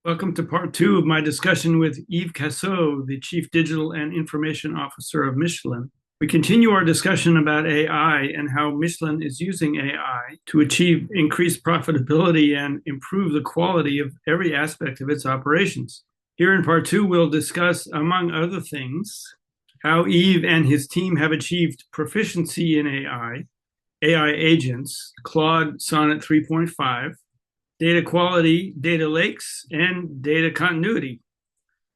Welcome to part two of my discussion with Yves Caseau, the Chief Digital and Information Officer of Michelin. We continue our discussion about AI and how Michelin is using AI to achieve increased profitability and improve the quality of every aspect of its operations. Here in part two, we'll discuss, among other things, how Yves and his team have achieved proficiency in AI agents, Claude Sonnet 3.5, data quality, data lakes, and data continuity.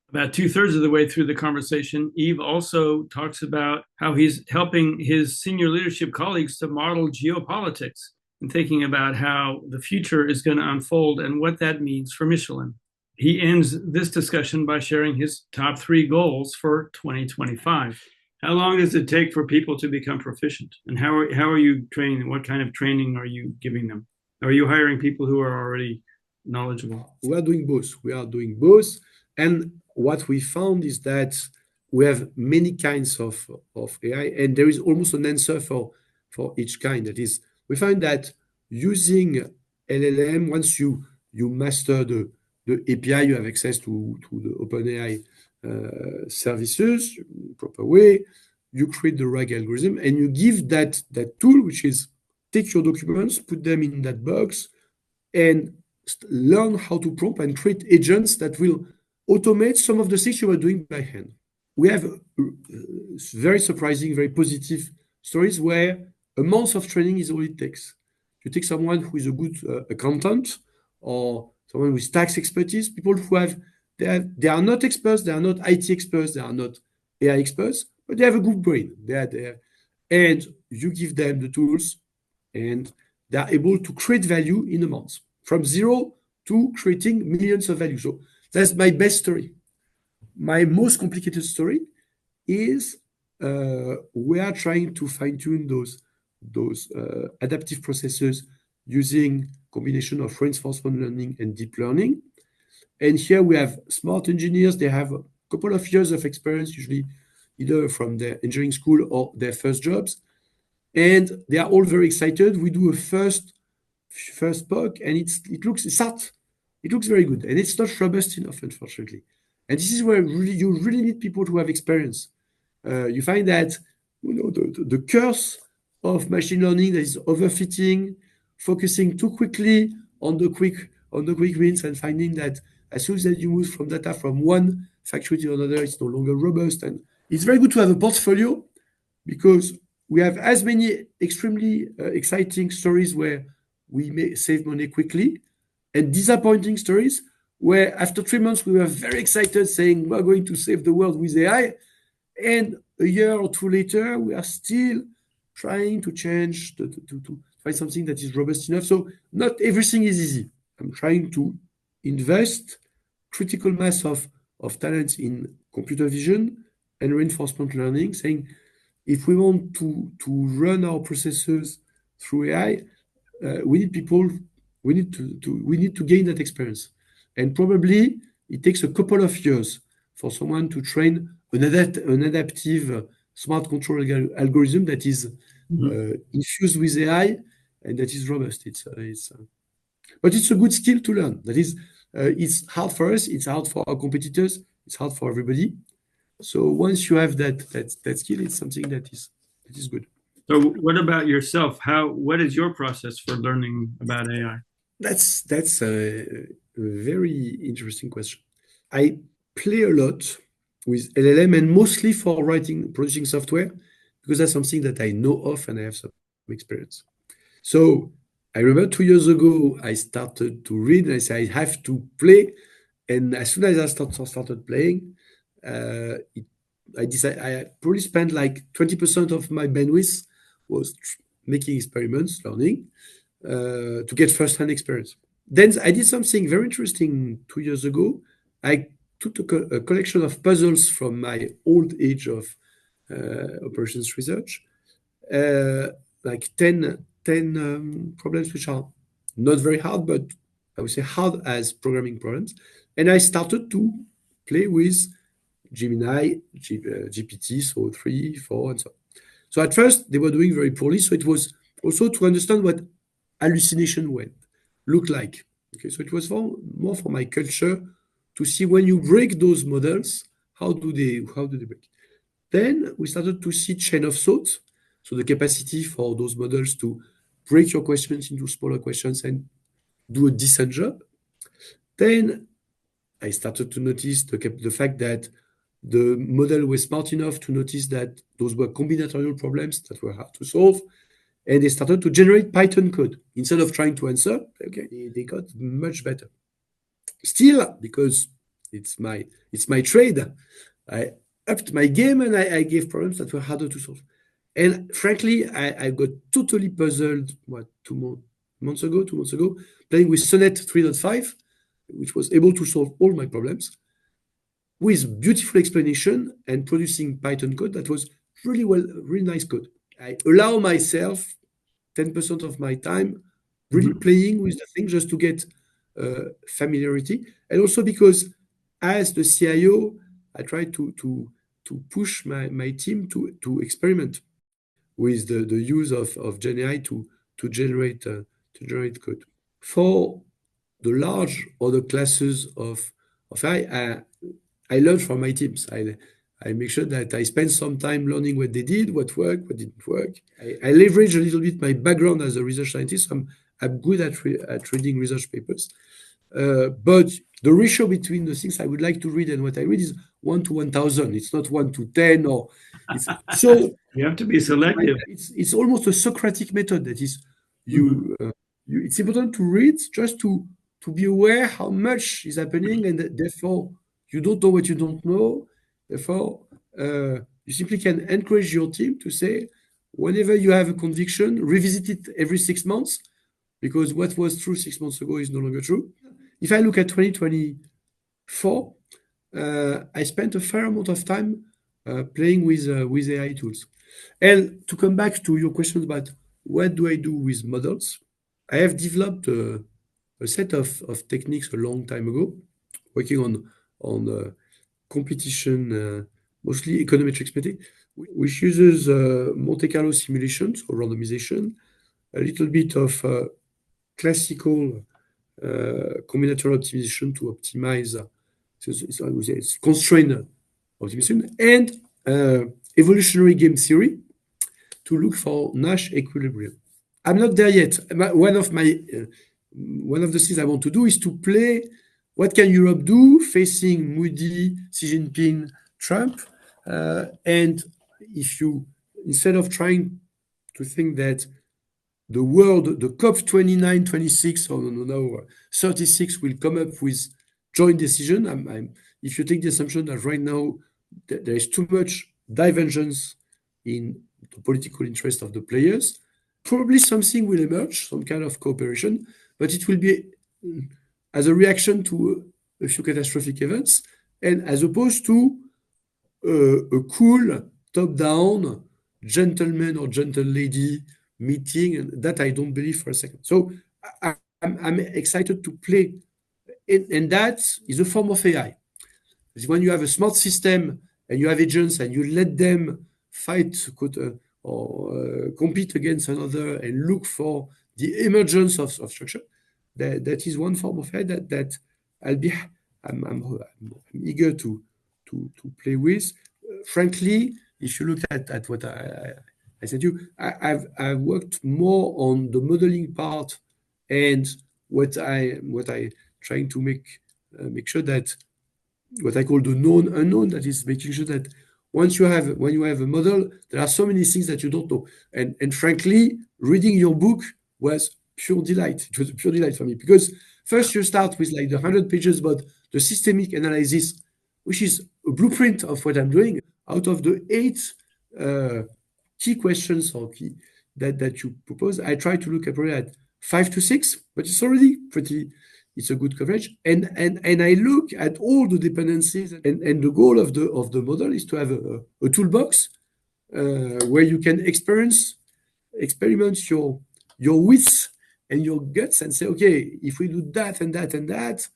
About two-thirds of the way through the conversation, Yves also talks about how he's helping his senior leadership colleagues to model geopolitics and thinking about how the future is going to unfold and what that means for Michelin. He ends this discussion by sharing his top three goals for 2025. How long does it take for people to become proficient? And how are you training? What kind of training are you giving them? Are you hiring people who are already knowledgeable? We are doing both. We are doing both. And what we found is that we have many kinds of AI, and there is almost an answer for each kind. That is, we find that using LLM, once you master the API, you have access to the OpenAI services proper way. You create the RAG algorithm, and you give that tool, which is take your documents, put them in that box, and learn how to prompt and create agents that will automate some of the things you are doing by hand. We have very surprising, very positive stories where a month of training is all it takes. You take someone who is a good accountant or someone with tax expertise, people who they are not experts, they are not IT experts, they are not AI experts, but they have a good brain. They are there. And you give them the tools, and they are able to create value in a month, from zero to creating millions of value. So that's my best story. My most complicated story is we are trying to fine-tune those adaptive processes using combination of reinforcement learning and deep learning. And here we have smart engineers. They have a couple of years of experience, usually either from their engineering school or their first jobs. And they are all very excited. We do a first POC, and it looks very good, and it's not robust enough, unfortunately. And this is where you really need people who have experience. You find that the curse of machine learning, that is overfitting, focusing too quickly on the quick wins, and finding that as soon as you move from data from one factory to another, it's no longer robust. And it's very good to have a portfolio, because we have as many extremely exciting stories where we may save money quickly, and disappointing stories where after 3 months we were very excited saying we're going to save the world with AI, and a year or two later we are still trying to change to find something that is robust enough. So not everything is easy. I'm trying to invest critical mass of talents in computer vision and reinforcement learning, saying if we want to run our processes through AI, we need people. We need to gain that experience, and probably it takes a couple of years for someone to train an adaptive smart control algorithm that is infused with AI and that is robust. But it's a good skill to learn. That is, it's hard for us. It's hard for our competitors. It's hard for everybody. So once you have that skill, it's something that is good. So what about yourself? What is your process for learning about AI? That's a very interesting question. I play a lot with LLM, and mostly for producing software, because that's something that I know of and I have some experience. So I remember 2 years ago, I started to read and I said, I have to play. And as soon as I started playing, I decided I probably spent like 20% of my bandwidth was making experiments, learning, to get first-hand experience. Then I did something very interesting 2 years ago. I took a collection of puzzles from my old age of operations research, like 10 problems which are not very hard, but I would say hard as programming problems. And I started to play with Gemini, GPT, so 3, 4, and so on. So at first, they were doing very poorly. So it was also to understand what hallucination looked like. Okay, so it was more for my culture to see when you break those models, how do they break. Then we started to see chain of thought, so the capacity for those models to break your questions into smaller questions and do a decent job. Then I started to notice the fact that the model was smart enough to notice that those were combinatorial problems that were hard to solve. And they started to generate Python code. Instead of trying to answer, okay, they got much better. Still, because it's my trade, I upped my game and I gave problems that were harder to solve. And frankly, I got totally puzzled, 2 months ago, playing with Sonnet 3.5, which was able to solve all my problems with beautiful explanation and producing Python code that was really nice code. I allow myself 10% of my time really playing with the thing just to get familiarity. And also because as the CIO, I try to push my team to experiment with the use of GenAI to generate code. For the large other classes of AI, I learn from my teams. I make sure that I spend some time learning what they did, what worked, what didn't work. I leverage a little bit my background as a research scientist. I'm good at reading research papers. But the ratio between the things I would like to read and what I read is 1 to 1,000. It's not 1 to 10 or it's so You have to be selective. it's almost a Socratic method that is it's important to read just to be aware how much is happening and therefore you don't know what you don't know. Therefore, you simply can encourage your team to say, whenever you have a conviction, revisit it every 6 months, because what was true 6 months ago is no longer true. If I look at 2024, I spent a fair amount of time playing with AI tools. And to come back to your question about what do I do with models, I have developed a set of techniques a long time ago, working on competition, mostly econometrics method, which uses Monte Carlo simulations or randomization, a little bit of classical combinatorial optimization to optimize I would say it's constraint optimization, and evolutionary game theory to look for Nash equilibrium. I'm not there yet. One of the things I want to do is to play what can Europe do facing Moody, Xi Jinping, Trump, and if you instead of trying to think that the world, the COP 29, 26, or no, 36 will come up with joint decision. If you take the assumption that right now there is too much divergence in the political interest of the players, probably something will emerge, some kind of cooperation, but it will be as a reaction to a few catastrophic events, and as opposed to a cool top-down gentleman or gentle lady meeting, and that I don't believe for a second. So I'm excited to play, and that is a form of AI. It's when you have a smart system and you have agents and you let them fight or compete against another and look for the emergence of structure. That is one form of AI that I'm eager to play with. Frankly, if you look at what I said to you, I've worked more on the modeling part and what I trying to make sure that what I call the known unknown, that is making sure that when you have a model, there are so many things that you don't know. And frankly, reading your book was pure delight. It was a pure delight for me, because first you start with like the 100 pages about the systemic analysis, which is a blueprint of what I'm doing. Out of the 8 key questions or key that you propose, I try to look at 5 to 6, but it's already it's a good coverage. And I look at all the dependencies, and the goal of the model is to have a toolbox where you can experiment your wits and your guts and say, okay, if we do that and that and that,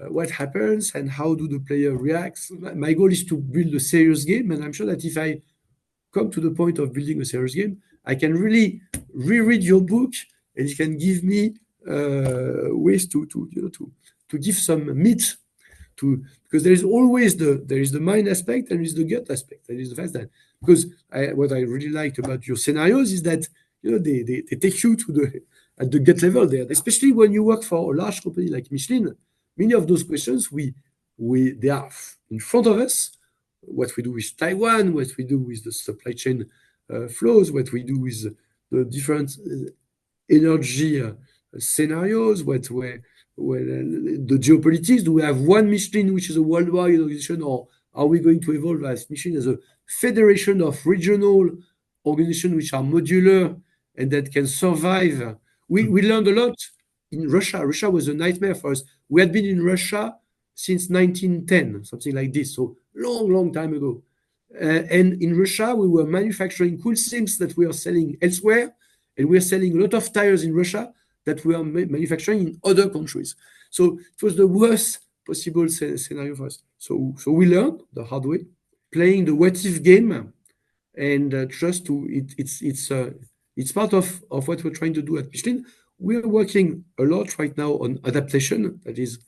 what happens and how do the player react? My goal is to build a serious game, and I'm sure that if I come to the point of building a serious game, I can really reread your book, and it can give me ways to give some meat to because there is the mind aspect and there is the gut aspect. There is the fact that because what I really liked about your scenarios is that they take you to the at the gut level there, especially when you work for a large company like Michelin. Many of those questions we they are in front of us. What we do with Taiwan, what we do with the supply chain flows, what we do with the different energy scenarios, the geopolitics. Do we have one Michelin, which is a worldwide organization, or are we going to evolve as Michelin as a federation of regional organizations which are modular and that can survive? We learned a lot in Russia. Russia was a nightmare for us. We had been in Russia since 1910, something like this, so long time ago. And in Russia, we were manufacturing cool things that we are selling elsewhere, and we are selling a lot of tires in Russia that we are manufacturing in other countries. So it was the worst possible scenario for us. So we learned the hard way, playing the what if game, and trust to it. It's part of what we're trying to do at Michelin. We're working a lot right now on adaptation. That is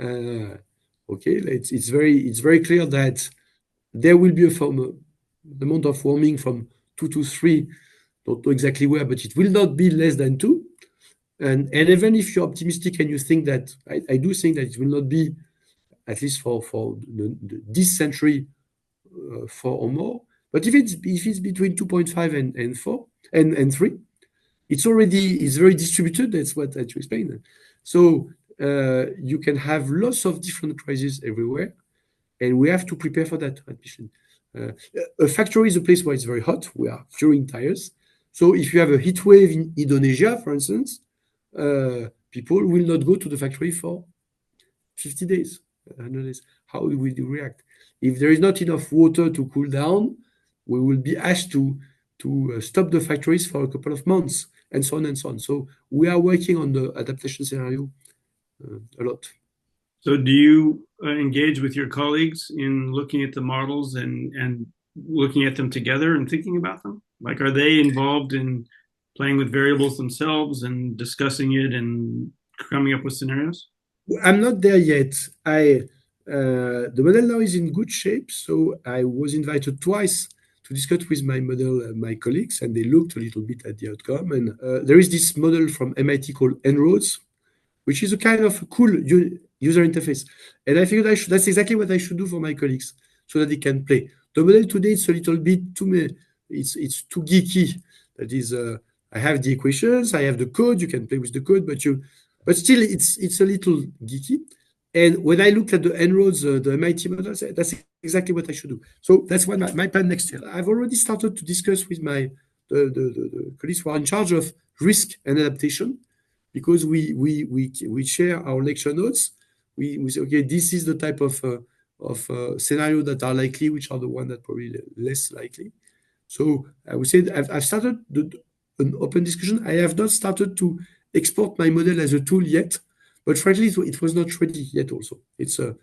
okay. It's very clear that there will be the amount of warming from 2 to 3. Don't know exactly where, but it will not be less than 2. And even if you're optimistic and you think that, I do think that it will not be, at least for this century, 4 or more. But if it's between 2.5 and 4 and 3, it's very distributed. That's what I explained. So you can have lots of different crises everywhere, and we have to prepare for that at Michelin. A factory is a place where it's very hot. We are curing tires. So if you have a heat wave in Indonesia, for instance, people will not go to the factory for 50 days, 100 days. How will we react? If there is not enough water to cool down, we will be asked to stop the factories for a couple of months, and so on and so on. So we are working on the adaptation scenario a lot. So do you engage with your colleagues in looking at the models and looking at them together and thinking about them? Like, are they involved in playing with variables themselves and discussing it and coming up with scenarios? I'm not there yet. The model now is in good shape, so I was invited twice to discuss with my colleagues, and they looked a little bit at the outcome. And there is this model from MIT called En-ROADS, which is a kind of cool user interface. And I figured that's exactly what I should do for my colleagues so that they can play. The model today is a little bit it's too geeky. That is, I have the equations, I have the code, you can play with the code, but still it's a little geeky. And when I looked at the En-ROADS, the MIT model, I said, that's exactly what I should do. So that's what my plan next year. I've already started to discuss with the colleagues who are in charge of risk and adaptation, because we share our lecture notes. We say, okay, this is the type of scenario that are likely, which are the one that probably less likely. So I would say I've started an open discussion. I have not started to export my model as a tool yet, but frankly, it was not ready yet. Also, it's a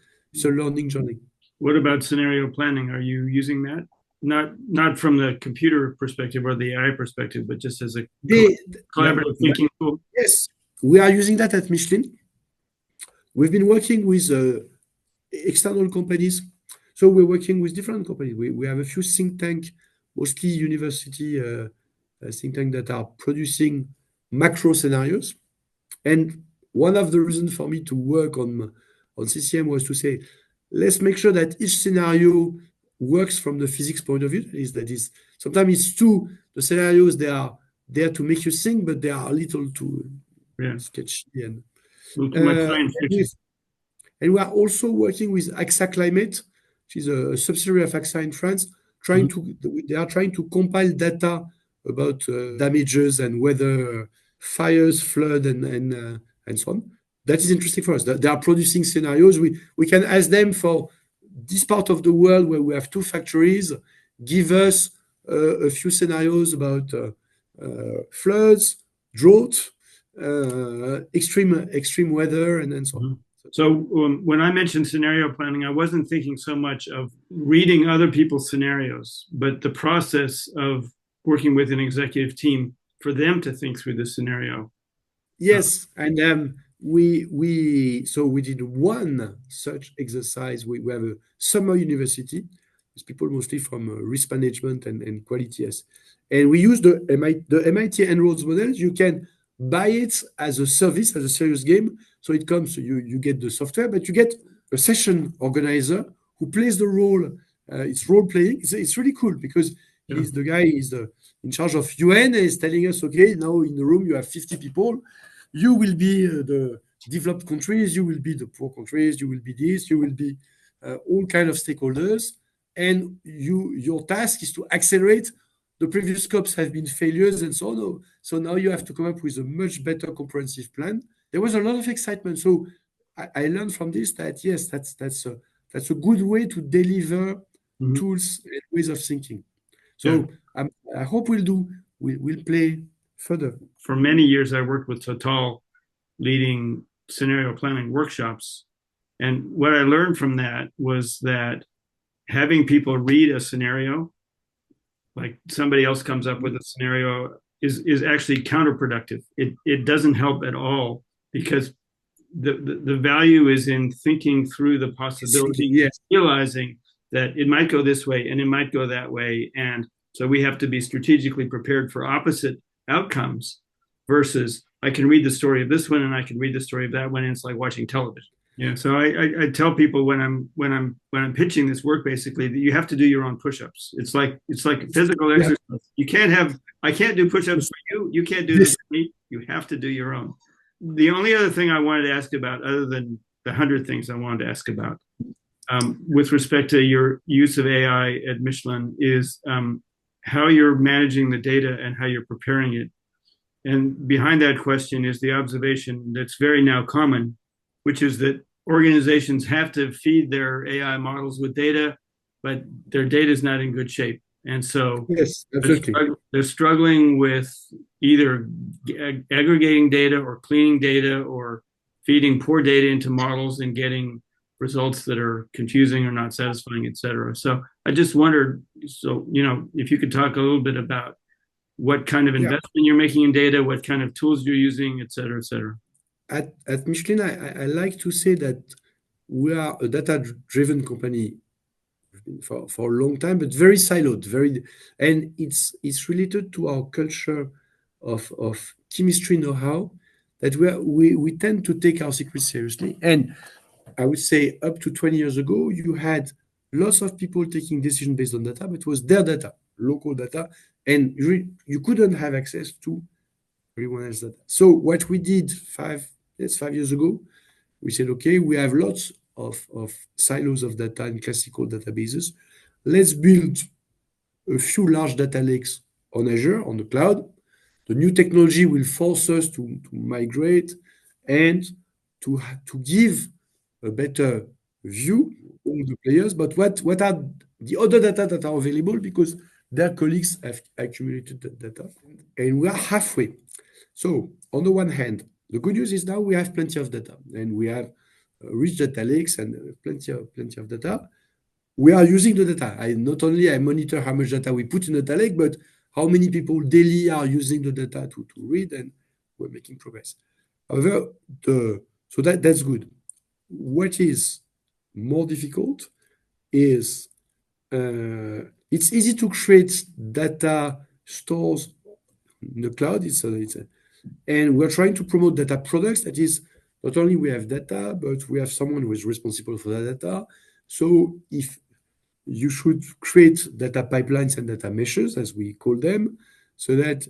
learning journey. What about scenario planning? Are you using that? Not from the computer perspective or the AI perspective, but just as a collaborative thinking tool? Yes, we are using that at Michelin. We've been working with external companies. So we're working with different companies. We have a few think tanks, mostly university think tanks that are producing macro scenarios. And one of the reasons for me to work on CCM was to say, let's make sure that each scenario works from the physics point of view. That is sometimes the scenarios, they are there to make you think, but they are a little too sketchy. And we are also working with AXA Climate, which is a subsidiary of AXA in France. They are trying to compile data about damages and weather, fires, flood, and so on. That is interesting for us. They are producing scenarios. We can ask them for this part of the world where we have 2 factories, give us a few scenarios about floods, drought, extreme weather, and so on. So when I mentioned scenario planning, I wasn't thinking so much of reading other people's scenarios, but the process of working with an executive team for them to think through the scenario. Yes, and we did one such exercise. We have a summer university. It's people mostly from risk management and quality. Yes, and we use the MIT En-ROADS models. You can buy it as a service, as a serious game. So it comes, you get the software, but you get a session organizer who plays the role. It's role playing. It's really cool because Yeah. he's the guy is in charge of UN and is telling us, okay, now in the room you have 50 people. You will be the developed countries, you will be the poor countries, you will be this, you will be all kind of stakeholders, and your task is to accelerate. The previous COPs have been failures and so on. So now you have to come up with a much better comprehensive plan. There was a lot of excitement. So I learned from this that yes, that's a good way to deliver Mhm. tools and ways of thinking. Yeah. So I hope we'll play further. For many years, I worked with Total leading scenario planning workshops. And what I learned from that was that having people read a scenario, like somebody else comes up with a scenario, is actually counterproductive. It doesn't help at all because the value is in thinking through the Thinking, possibilities, yes, realizing that it might go this way and it might go that way. And so we have to be strategically prepared for opposite outcomes versus I can read the story of this one and I can read the story of that one. And it's like watching television. Yeah. So I tell people when I'm pitching this work basically that you have to do your own push-ups. It's like physical yeah, exercise. You can't have I can't do push-ups for you. You can't do them yes, for me. You have to do your own. The only other thing I wanted to ask about, other than the 100 things I wanted to ask about, with respect to your use of AI at Michelin, is how you're managing the data and how you're preparing it. And behind that question is the observation that's very now common, which is that organizations have to feed their AI models with data, but their data is not in good shape. And so yes, absolutely. they're struggling with either aggregating data or cleaning data or feeding poor data into models and getting results that are confusing or not satisfying, et cetera. So I just wondered, so, if you could talk a little bit about what kind of Yeah, investment you're making in data, what kind of tools you're using, et cetera, et cetera. at Michelin, I like to say that we are a data-driven company for a long time, but very siloed, and it's related to our culture of chemistry know-how that we tend to take our secrets seriously. And I would say up to 20 years ago, you had lots of people taking decision based on data, but it was their data, local data, and you couldn't have access to everyone else's data. So what we did 5 years ago, we said, okay, we have lots of silos of data in classical databases. Let's build a few large data lakes on Azure, on the cloud. The new technology will force us to migrate and to give a better view on the players. But what are the other data that are available because their colleagues have accumulated that data, and we are halfway. So on the one hand, the good news is now we have plenty of data, and we have rich data lakes and plenty of data. We are using the data. I monitor how much data we put in the data lake, but how many people daily are using the data to read, and we're making progress. However, that's good. What is more difficult is it's easy to create data stores in the cloud. And we're trying to promote data products. That is, not only we have data, but we have someone who is responsible for that data. So if you should create data pipelines and data meshes, as we call them, so that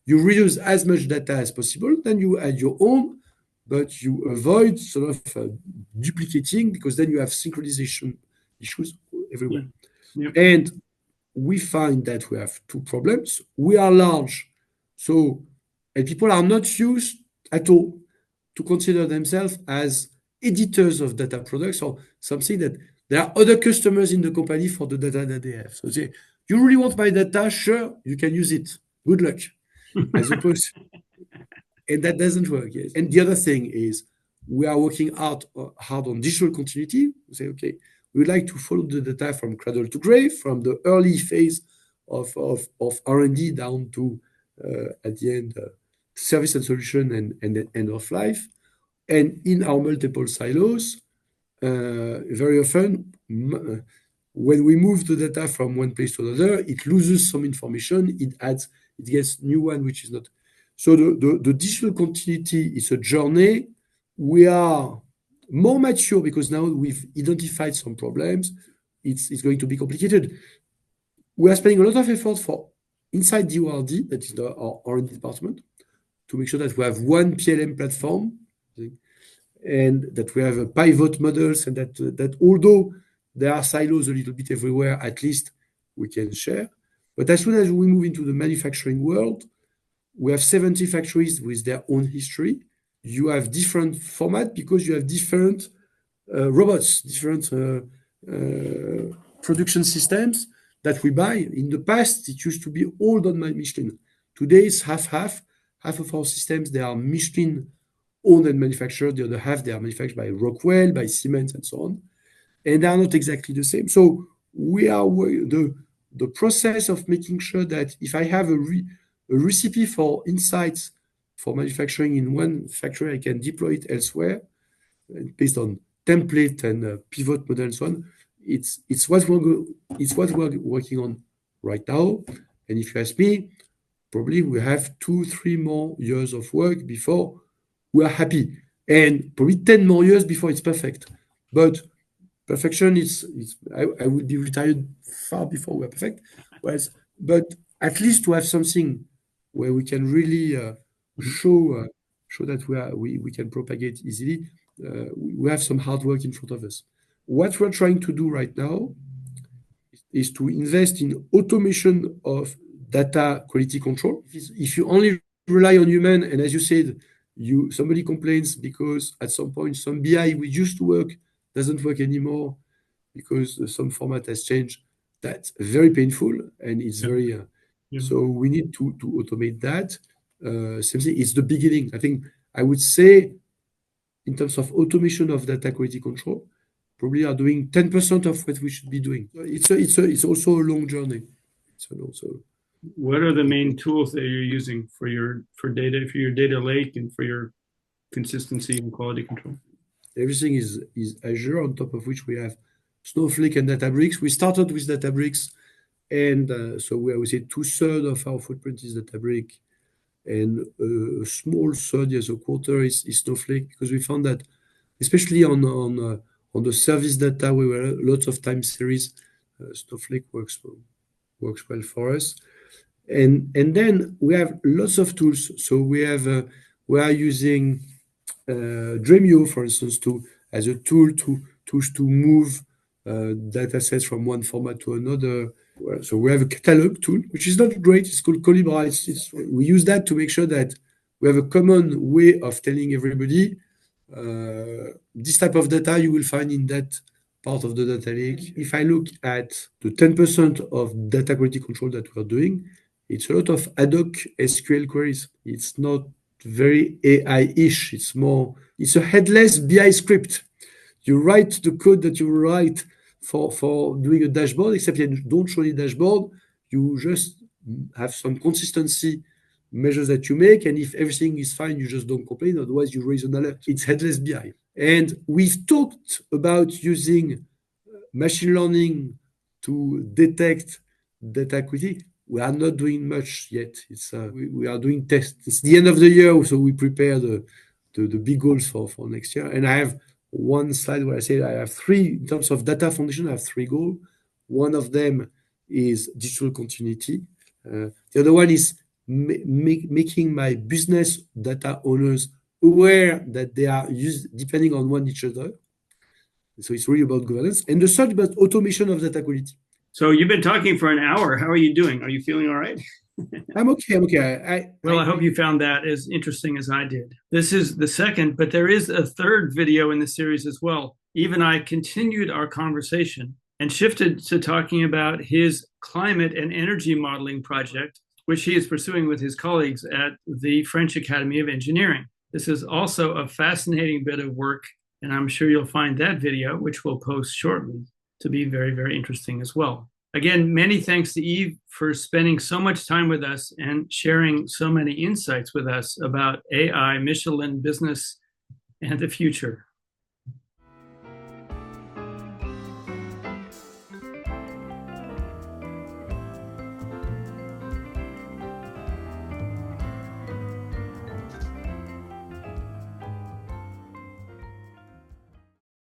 you reuse as much data as possible. Then you add your own, but you avoid sort of duplicating because then you have synchronization issues Yeah. everywhere. Yep. And we find that we have two problems. We are large, so and people are not used at all to consider themselves as editors of data products or something that there are other customers in the company for the data that they have. So say, you really want my data? Sure, you can use it. Good luck. As opposed, and that doesn't work. Yes. And the other thing is we are working hard on digital continuity. We say, okay, we would like to follow the data from cradle to grave, from the early phase of R&D down to at the end service and solution and the end of life. And in our multiple silos, very often, when we move the data from one place to another, it loses some information, it gets new one, which is not. So the digital continuity is a journey. We are more mature because now we've identified some problems. It's going to be complicated. We are spending a lot of effort for inside the ORD, that is our R&D department, to make sure that we have one PLM platform and that we have a pivot models and that although there are silos a little bit everywhere, at least we can share. But as soon as we move into the manufacturing world, we have 70 factories with their own history. You have different format because you have different robots, different production systems that we buy. In the past, it used to be all done by Michelin. Today, it's half-half. Half of our systems, they are Michelin owned and manufactured. The other half, they are manufactured by Rockwell, by Siemens, and so on. And they are not exactly the same. So we are the process of making sure that if I have a recipe for insights for manufacturing in one factory, I can deploy it elsewhere based on template and pivot model and so on. It's what we're working on right now. And if you ask me, probably we have 2-3 more years of work before we are happy, and probably 10 more years before it's perfect. But perfection is I would be retired far before we're perfect. But at least to have something where we can really show that we can propagate easily. We have some hard work in front of us. What we're trying to do right now is to invest in automation of data quality control. If you only rely on human, and as you said, somebody complains because at some point some BI we used to work doesn't work anymore because some format has changed. That's very painful and it's very. So we need to automate that. Same thing. It's the beginning. I think I would say, in terms of automation of data quality control, probably are doing 10% of what we should be doing. It's also a long journey. What are the main tools that you're using for your data lake and for your consistency and quality control? Everything is Azure, on top of which we have Snowflake and Databricks. We started with Databricks, and so I would say 2/3 of our footprint is Databricks, and a small third, yes, a quarter is Snowflake, because we found that, especially on the service data, we were lots of time series. Snowflake works well for us, and then we have lots of tools. So we are using Dremio, for instance, as a tool to move data sets from one format to another. So we have a catalog tool, which is not great. It's called Colibra. We use that to make sure that we have a common way of telling everybody this type of data you will find in that part of the data lake. If I look at the 10% of data quality control that we're doing, it's a lot of ad hoc SQL queries. It's not very AI-ish. It's a headless BI script. You write the code that you write for doing a dashboard, except you don't show the dashboard. You just have some consistency measures that you make, and if everything is fine, you just don't complain. Otherwise, you raise an alert. It's headless BI. And we've talked about using machine learning to detect data quality. We are not doing much yet. We are doing tests. It's the end of the year, so we prepare the big goals for next year. And I have one slide where I say I have 3, in terms of data foundation, I have 3 goals. One of them is digital continuity. The other one is making my business data owners aware that they are used depending on one each other. So it's really about governance. And the third about automation of data quality. So you've been talking for an hour. How are you doing? Are you feeling all right? I'm okay. I hope you found that as interesting as I did. This is the second, but there is a third video in the series as well. Yves and I continued our conversation and shifted to talking about his climate and energy modeling project, which he is pursuing with his colleagues at the French Academy of Engineering. This is also a fascinating bit of work, and I'm sure you'll find that video, which we'll post shortly, to be very, very interesting as well. Again, many thanks to Yves for spending so much time with us and sharing so many insights with us about AI, Michelin business, and the future.